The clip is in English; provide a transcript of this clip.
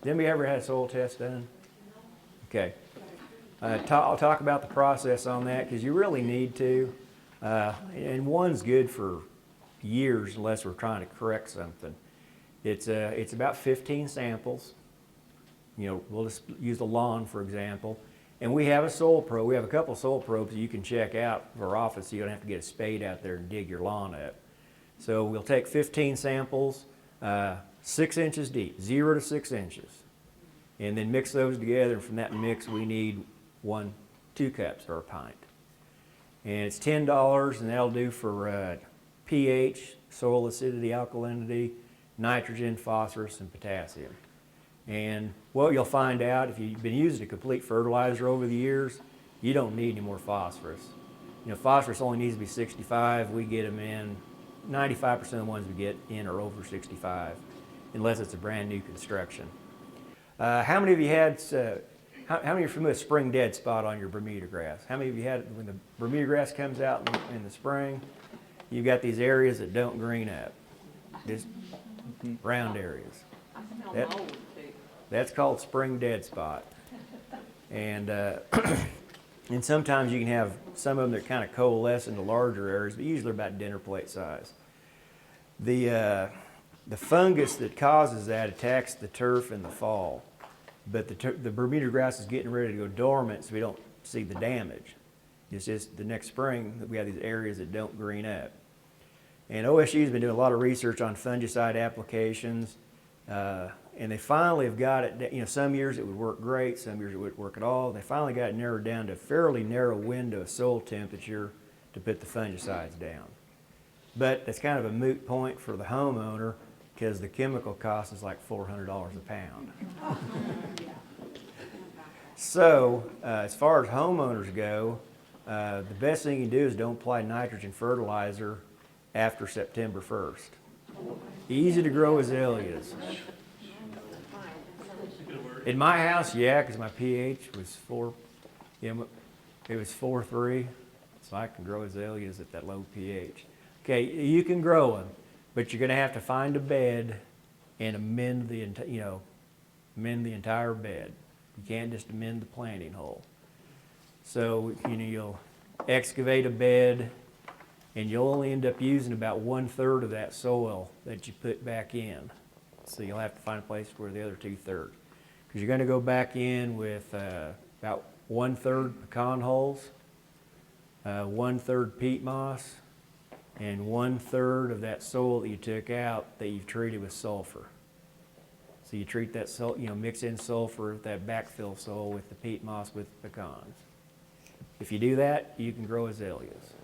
Has anybody ever had a soil test done? Okay. I'll talk about the process on that because you really need to. And one's good for years unless we're trying to correct something. It's about 15 samples. We'll just use the lawn for example. And we have a soil probe. We have a couple of soil probes that you can check out for our office so you don't have to get a spade out there and dig your lawn up. So we'll take 15 samples, 6 inches deep, 0 to 6 inches. And then mix those together, and from that mix we need 2 cups or a pint. And it's $10, and that'll do for pH, soil acidity, alkalinity, nitrogen, phosphorus, and potassium. And what you'll find out, if you've been using a complete fertilizer over the years, you don't need any more phosphorus. Phosphorus only needs to be 65. We get them in, 95% of the ones we get in are over 65, unless it's a brand new construction. How many of you had, how many are familiar with spring dead spot on your Bermuda grass? How many of you had, when the Bermuda grass comes out in the spring, you've got these areas that don't green up, just round areas. That's called spring dead spot. And, and sometimes you can have some of them that kind of coalesce into larger areas, but usually they're about dinner plate size. The fungus that causes that attacks the turf in the fall, but the Bermuda grass is getting ready to go dormant, so we don't see the damage. It's just the next spring that we have these areas that don't green up. And OSU's been doing a lot of research on fungicide applications, and they finally have got it, some years it would work great, some years it wouldn't work at all. They finally got it narrowed down to a fairly narrow window of soil temperature to put the fungicides down. But that's kind of a moot point for the homeowner because the chemical cost is like $400 a pound. So as far as homeowners go, the best thing you can do is don't apply nitrogen fertilizer after September 1st. Easy to grow azaleas. In my house, yeah, because my pH was 4, it was 4.3, so I can grow azaleas at that low pH. Okay, you can grow them, but you're going to have to find a bed and amend the entire bed. You can't just amend the planting hole. So you'll excavate a bed, and you'll only end up using about 1/3 of that soil that you put back in. So you'll have to find a place for the other 2/3. Because you're going to go back in with about 1/3 pecan hulls, 1/3 peat moss, and 1/3 of that soil that you took out that you've treated with sulfur. So you treat that soil, mix in sulfur, that backfill soil with the peat moss with pecans. If you do that, you can grow azaleas.